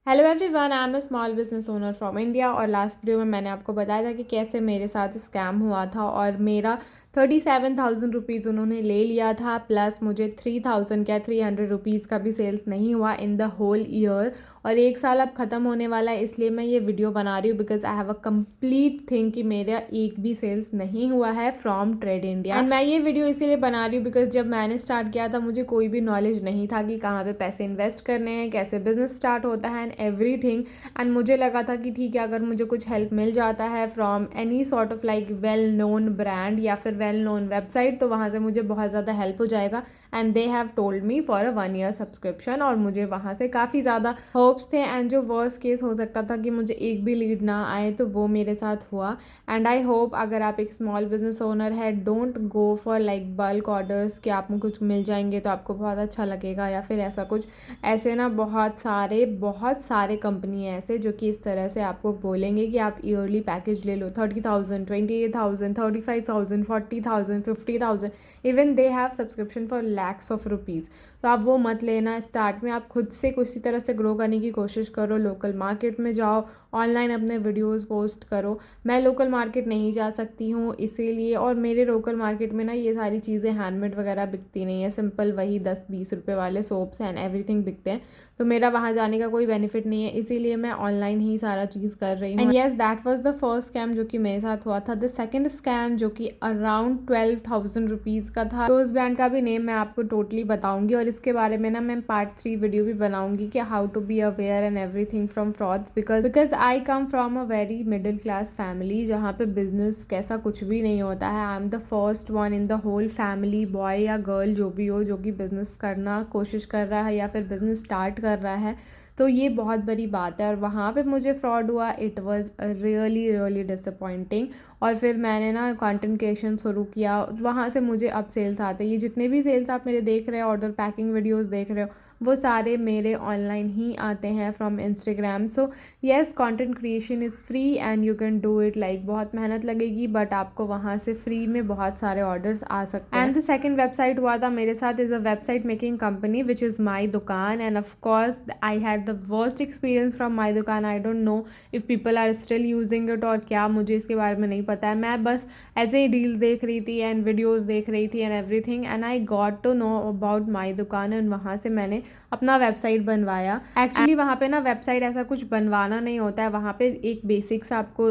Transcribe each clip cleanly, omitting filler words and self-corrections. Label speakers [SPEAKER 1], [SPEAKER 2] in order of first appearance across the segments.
[SPEAKER 1] Hello everyone, I am a small business owner from India. और last video में मैंने आपको बताया था कि कैसे मेरे साथ स्कैम हुआ था और मेरा 37,000 रुपीज़ उन्होंने ले लिया था, प्लस मुझे 3,000 क्या 300 रुपीज़ का भी सेल्स नहीं हुआ इन द होल ईयर। और एक साल अब ख़त्म होने वाला है, इसलिए मैं ये वीडियो बना रही हूँ because I have a complete thing कि मेरा एक भी सेल्स नहीं हुआ है फ्रॉम ट्रेड इंडिया। एंड मैं ये वीडियो इसीलिए बना रही हूँ बिकॉज जब मैंने स्टार्ट किया था मुझे कोई भी नॉलेज नहीं था कि कहाँ पे पैसे इन्वेस्ट करने हैं, कैसे बिजनेस स्टार्ट होता है एवरीथिंग। एंड मुझे लगा था कि ठीक है, अगर मुझे कुछ हेल्प मिल जाता है from any sort of like well known brand या फिर वेल नोन वेबसाइट, तो वहाँ से मुझे बहुत ज़्यादा हेल्प हो जाएगा। And they have told me for a 1 year subscription और मुझे वहाँ से काफ़ी ज़्यादा होप्स थे। एंड जो वर्स्ट केस हो सकता था कि मुझे एक भी लीड ना आए, तो वो मेरे साथ हुआ। एंड आई होप अगर आप एक स्मॉल बिजनेस ओनर है, don't go for like bulk orders कि आपको कुछ मिल जाएंगे तो आपको बहुत अच्छा लगेगा या फिर ऐसा कुछ। ऐसे ना बहुत सारे कंपनी है ऐसे जो कि इस तरह से आपको बोलेंगे कि आप ईयरली पैकेज ले लो, 30,000, 28,000, 35,000, 40,000, 50,000, even they have subscription for lakhs of rupees. तो आप वो मत लेना। स्टार्ट में आप खुद से किसी तरह से ग्रो करने की कोशिश करो, लोकल मार्केट में जाओ, ऑनलाइन अपने वीडियोस पोस्ट करो। मैं लोकल मार्केट नहीं जा सकती हूँ इसीलिए, और मेरे लोकल मार्केट में ना ये सारी चीज़ें हैंडमेड वगैरह बिकती नहीं है, सिंपल वही 10-20 रुपये वाले सोप्स एंड एवरीथिंग बिकते हैं। तो मेरा वहाँ जाने का कोई बेनिफिट नहीं है, इसीलिए मैं ऑनलाइन ही सारा चीज़ कर रही हूँ। And yes, that was the first scam जो कि मेरे साथ हुआ था। द सेकंड स्कैम जो कि अराउंड 12,000 रुपीज़ का था, तो उस ब्रांड का भी नेम मैं आपको टोटली बताऊंगी और इसके बारे में ना मैं पार्ट 3 वीडियो भी बनाऊंगी कि how to be aware and everything from frauds, because I come from a very middle class family जहाँ पे बिजनेस कैसा कुछ भी नहीं होता है। I am the first one in the whole family, boy या गर्ल जो भी हो, जो कि बिजनेस करना कोशिश कर रहा है या फिर बिजनेस स्टार्ट कर रहा है। तो ये बहुत बड़ी बात है और वहाँ पे मुझे फ्रॉड हुआ। It was really really disappointing. और फिर मैंने ना कंटेंट क्रिएशन शुरू किया, वहाँ से मुझे अब सेल्स आते हैं। ये जितने भी सेल्स आप मेरे देख रहे हो, ऑर्डर पैकिंग वीडियोस देख रहे हो, वो सारे मेरे ऑनलाइन ही आते हैं from Instagram. So yes, content creation is free and you can do it. Like बहुत मेहनत लगेगी बट आपको वहाँ से फ्री में बहुत सारे ऑर्डर्स आ सकते हैं। एंड द सेकंड वेबसाइट हुआ था मेरे साथ is a website making company which is My दुकान। And of course I had the worst experience from My Dukaan. I don't know if people are still using it और क्या, मुझे इसके बारे में नहीं पता है। मैं बस ऐसे ही रील्स देख रही थी एंड वीडियोस देख रही थी and everything, and I got to know about my दुकान। एंड वहाँ से मैंने अपना वेबसाइट बनवाया। एक्चुअली वहाँ पे ना वेबसाइट ऐसा कुछ बनवाना नहीं होता है, वहाँ पे एक बेसिक्स आपको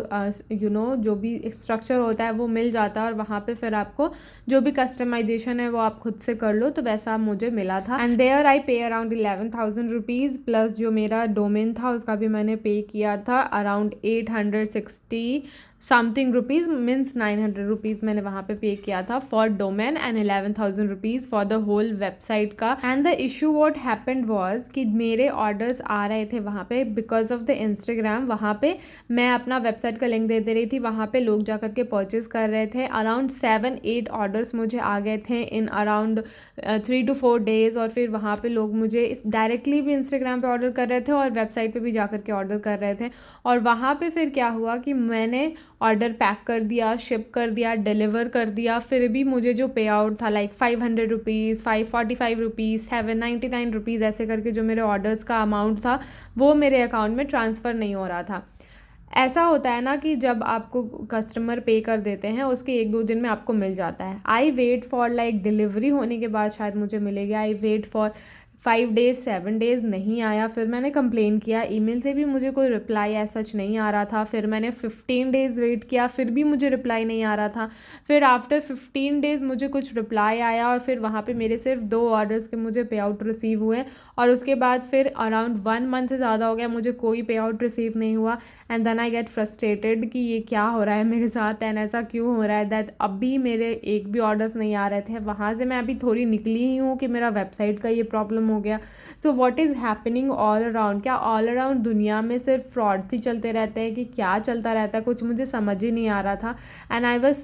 [SPEAKER 1] जो भी स्ट्रक्चर होता है वो मिल जाता है और वहाँ पे फिर आपको जो भी कस्टमाइजेशन है वो आप खुद से कर लो। तो वैसा मुझे मिला था। एंड देयर आई पे अराउंड 11,000 रुपीज़, प्लस जो मेरा डोमेन था उसका भी मैंने पे किया था around 860 something rupees, means 900 rupees मैंने वहाँ पे किया था for domain and 11,000 rupees for the whole website का। And the issue what happened was कि मेरे ऑर्डर्स आ रहे थे वहाँ पे बिकॉज ऑफ द इंस्टाग्राम। वहाँ पे मैं अपना वेबसाइट का लिंक दे दे रही थी, वहाँ पे लोग जा करके परचेज कर रहे थे। अराउंड 7-8 ऑर्डर्स मुझे आ गए थे इन अराउंड 3 to 4 डेज़। और फिर वहाँ पे लोग मुझे डायरेक्टली भी इंस्टाग्राम पे ऑर्डर कर रहे थे और वेबसाइट पे भी जा करके ऑर्डर कर रहे थे। और वहाँ पे फिर क्या हुआ कि मैंने ऑर्डर पैक कर दिया, शिप कर दिया, डिलीवर कर दिया, फिर भी मुझे जो पे आउट था लाइक 500 रुपीज़, 545 रुपीज़, 799 रुपीज़, ऐसे करके जो मेरे ऑर्डर्स का अमाउंट था वो मेरे अकाउंट में ट्रांसफ़र नहीं हो रहा था। ऐसा होता है ना कि जब आपको कस्टमर पे कर देते हैं उसके 1-2 दिन में आपको मिल जाता है। I wait for like delivery होने के बाद शायद मुझे मिलेगा। I wait for 5 days 7 days, नहीं आया। फिर मैंने कंप्लेन किया, ईमेल से भी मुझे कोई रिप्लाई ऐसा सच नहीं आ रहा था। फिर मैंने 15 डेज़ वेट किया, फिर भी मुझे रिप्लाई नहीं आ रहा था। फिर आफ्टर 15 डेज़ मुझे कुछ रिप्लाई आया और फिर वहाँ पे मेरे सिर्फ 2 ऑर्डर्स के मुझे पे आउट रिसीव हुए। और उसके बाद फिर अराउंड 1 मंथ से ज़्यादा हो गया मुझे कोई पे आउट रिसीव नहीं हुआ। And then I get frustrated कि ये क्या हो रहा है मेरे साथ एंड ऐसा क्यों हो रहा है दैट अभी मेरे एक भी ऑर्डर्स नहीं आ रहे थे। वहाँ से मैं अभी थोड़ी निकली ही हूँ कि मेरा वेबसाइट का ये प्रॉब्लम हो गया। So what is happening all around, क्या ऑल अराउंड दुनिया में सिर्फ फ्रॉड्स ही चलते रहते हैं कि क्या चलता रहता है, कुछ मुझे समझ ही नहीं आ रहा था। And I was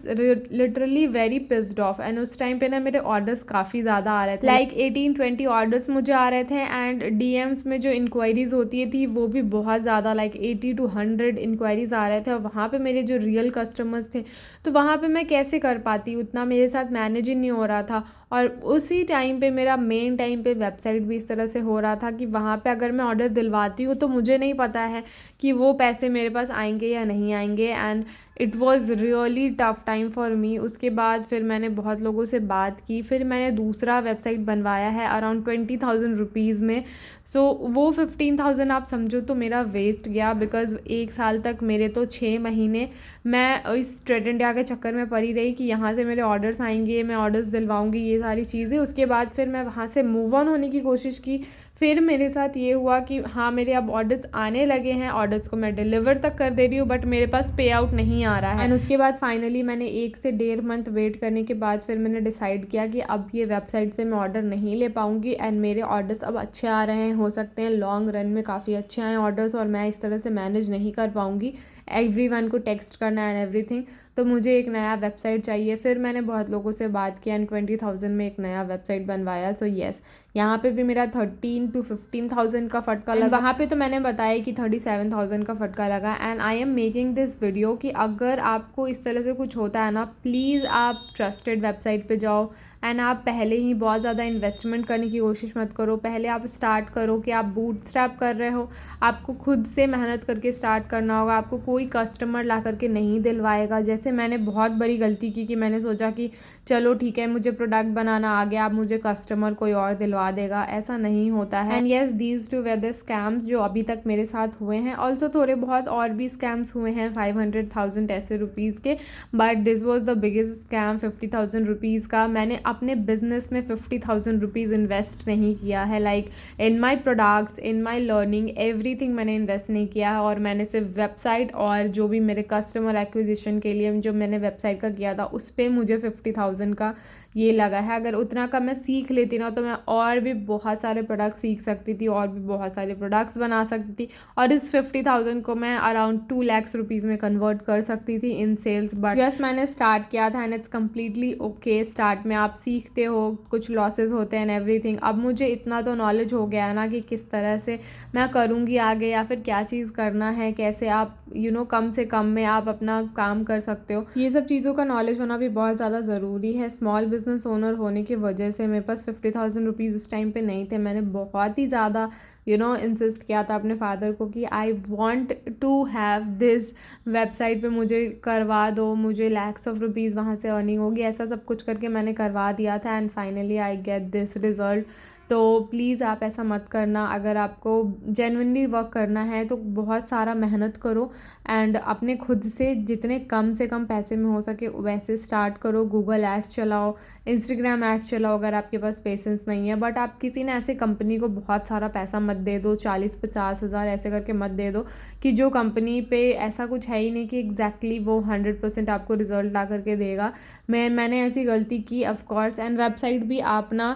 [SPEAKER 1] literally very pissed off. And उस टाइम पे ना मेरे ऑर्डर्स काफ़ी ज़्यादा आ रहे थे, लाइक 18-20 ऑर्डर्स मुझे आ रहे थे। एंड डीएम्स में जो इंक्वायरीज होती थी वो भी बहुत ज़्यादा, लाइक 80 to 100 इंक्वायरीज आ रहे थे। और वहाँ पे मेरे जो रियल कस्टमर्स थे तो वहाँ पे मैं कैसे कर पाती, उतना मेरे साथ मैनेज ही नहीं हो रहा था। और उसी टाइम पे मेरा मेन टाइम पे वेबसाइट वेबसाइट भी इस तरह से हो रहा था कि वहाँ पे अगर मैं ऑर्डर दिलवाती हूँ तो मुझे नहीं पता है कि वो पैसे मेरे पास आएंगे या नहीं आएंगे, and it was really tough time for me. उसके बाद फिर मैंने बहुत लोगों से बात की, फिर मैंने दूसरा वेबसाइट बनवाया है अराउंड 20,000 रुपीज़ में। सो वो 15,000 आप समझो तो मेरा वेस्ट गया, बिकॉज़ 1 साल तक मेरे तो 6 महीने मैं इस ट्रेड इंडिया के चक्कर में पड़ी रही कि यहाँ से मेरे ऑर्डर्स आएंगे, मैं ऑर्डर्स दिलवाऊंगी, ये सारी चीज़ें। उसके बाद फिर मैं वहाँ से मूव ऑन होने की कोशिश की। फिर मेरे साथ ये हुआ कि हाँ, मेरे अब ऑर्डर्स आने लगे हैं, ऑर्डर्स को मैं डिलीवर तक कर दे रही हूँ, बट मेरे पास पे आउट नहीं आ रहा है। एंड उसके बाद फाइनली मैंने 1 से 1.5 मंथ वेट करने के बाद फिर मैंने डिसाइड किया कि अब ये वेबसाइट से मैं ऑर्डर नहीं ले पाऊँगी, एंड मेरे ऑर्डर्स अब अच्छे आ रहे हैं, हो सकते हैं लॉन्ग रन में काफ़ी अच्छे आए ऑर्डर्स, और मैं इस तरह से मैनेज नहीं कर पाऊँगी एवरीवन को टेक्स्ट करना एंड एवरीथिंग। तो मुझे एक नया वेबसाइट चाहिए। फिर मैंने बहुत लोगों से बात किया एंड 20,000 में एक नया वेबसाइट बनवाया। सो येस, यहाँ पे भी मेरा 13 to 15,000 का फटका लगा। वहाँ पे तो मैंने बताया कि 37,000 का फटका लगा। And I am making this video कि अगर आपको इस तरह से कुछ होता है ना, प्लीज़ आप ट्रस्टेड वेबसाइट पे जाओ, एंड आप पहले ही बहुत ज़्यादा इन्वेस्टमेंट करने की कोशिश मत करो। पहले आप स्टार्ट करो कि आप बूटस्ट्रैप कर रहे हो, आपको खुद से मेहनत करके स्टार्ट करना होगा, आपको कोई कस्टमर ला करके नहीं दिलवाएगा। जैसे मैंने बहुत बड़ी गलती की कि मैंने सोचा कि चलो ठीक है, मुझे प्रोडक्ट बनाना आ गया, अब मुझे कस्टमर कोई और दिलवा देगा। ऐसा नहीं होता है। And yes, these two were the scams जो अभी तक मेरे साथ हुए हैं। ऑल्सो थोड़े बहुत और भी स्कैम्स हुए हैं 500,000 ऐसे रुपीज़ के, but this was the biggest scam 50,000 rupees का। मैंने अपने बिजनेस में 50,000 रुपीज़ इन्वेस्ट नहीं किया है, like in my products, in my learning, everything मैंने इन्वेस्ट नहीं किया है। और मैंने सिर्फ वेबसाइट और जो भी मेरे कस्टमर एक्विजिशन के लिए जो मैंने वेबसाइट का किया था उस पर मुझे 50,000 का ये लगा है। अगर उतना का मैं सीख लेती ना तो मैं और भी बहुत सारे प्रोडक्ट सीख सकती थी, और भी बहुत सारे प्रोडक्ट्स बना सकती थी, और इस 50,000 को मैं अराउंड 2 लाख रुपीज़ में कन्वर्ट कर सकती थी इन सेल्स। बट जस्ट मैंने स्टार्ट किया था and it's completely okay. Start में आप सीखते हो, कुछ लॉसेस होते हैं एंड एवरीथिंग। अब मुझे इतना तो नॉलेज हो गया है ना कि किस तरह से मैं करूँगी आगे, या फिर क्या चीज़ करना है, कैसे आप कम से कम में आप अपना काम कर सकते हो। ये सब चीज़ों का नॉलेज होना भी बहुत ज़्यादा ज़रूरी है। स्मॉल बिजनेस ओनर होने की वजह से मेरे पास 50,000 रुपीज़ उस टाइम पे नहीं थे। मैंने बहुत ही ज़्यादा इंसिस्ट किया था अपने फादर को कि I want to have this website पे, मुझे करवा दो, मुझे लैक्स ऑफ रुपीज़ वहाँ से अर्निंग होगी। ऐसा सब कुछ करके मैंने करवा दिया था and finally I get this result. तो प्लीज़ आप ऐसा मत करना। अगर आपको जेन्युइनली वर्क करना है तो बहुत सारा मेहनत करो, एंड अपने खुद से जितने कम से कम पैसे में हो सके वैसे स्टार्ट करो। गूगल एड्स चलाओ, इंस्टाग्राम एड्स चलाओ अगर आपके पास पेशेंस नहीं है। बट आप किसी ने ऐसे कंपनी को बहुत सारा पैसा मत दे दो, 40-50 हज़ार ऐसे करके मत दे दो कि जो कंपनी पे ऐसा कुछ है ही नहीं कि एग्जैक्टली वो 100% आपको रिजल्ट ला करके देगा। मैंने ऐसी गलती की ऑफकोर्स। एंड वेबसाइट भी आप ना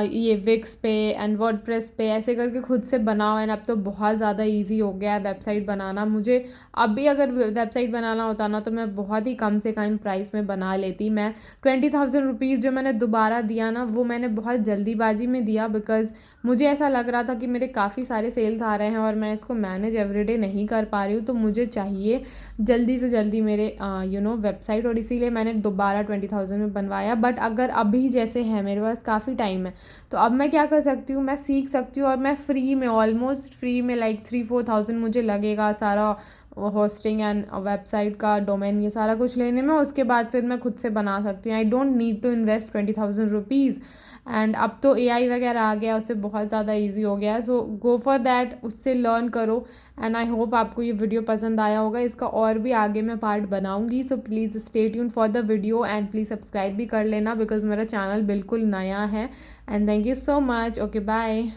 [SPEAKER 1] ये विक्स पे एंड वर्डप्रेस पे ऐसे करके खुद से बनाओ। एंड अब तो बहुत ज़्यादा इजी हो गया है वेबसाइट बनाना। मुझे अभी अगर वेबसाइट बनाना होता ना तो मैं बहुत ही कम से कम प्राइस में बना लेती। मैं 20,000 रुपीज़ जो मैंने दोबारा दिया ना वो मैंने बहुत जल्दीबाजी में दिया, बिकॉज़ मुझे ऐसा लग रहा था कि मेरे काफ़ी सारे सेल्स आ रहे हैं और मैं इसको मैनेज एवरीडे नहीं कर पा रही हूँ। तो मुझे चाहिए जल्दी से जल्दी मेरे वेबसाइट, और इसीलिए मैंने दोबारा 20,000 में बनवाया। बट अगर अभी जैसे है मेरे पास काफ़ी टाइम है तो अब मैं क्या कर सकती हूँ, मैं सीख सकती हूँ और मैं फ्री में, ऑलमोस्ट फ्री में, लाइक 3-4 thousand मुझे लगेगा सारा होस्टिंग एंड वेबसाइट का डोमेन ये सारा कुछ लेने में। उसके बाद फिर मैं खुद से बना सकती हूँ। I don't need to invest 20,000 rupees. And अब तो AI वगैरह आ गया, उससे बहुत ज़्यादा ईजी हो गया है। सो गो फॉर दैट, उससे लर्न करो। एंड आई होप आपको ये वीडियो पसंद आया होगा। इसका और भी आगे मैं पार्ट बनाऊंगी। So please stay tune for the video and please subscribe भी कर लेना, बिकॉज मेरा चैनल बिल्कुल नया है। And thank you so much. Okay, bye.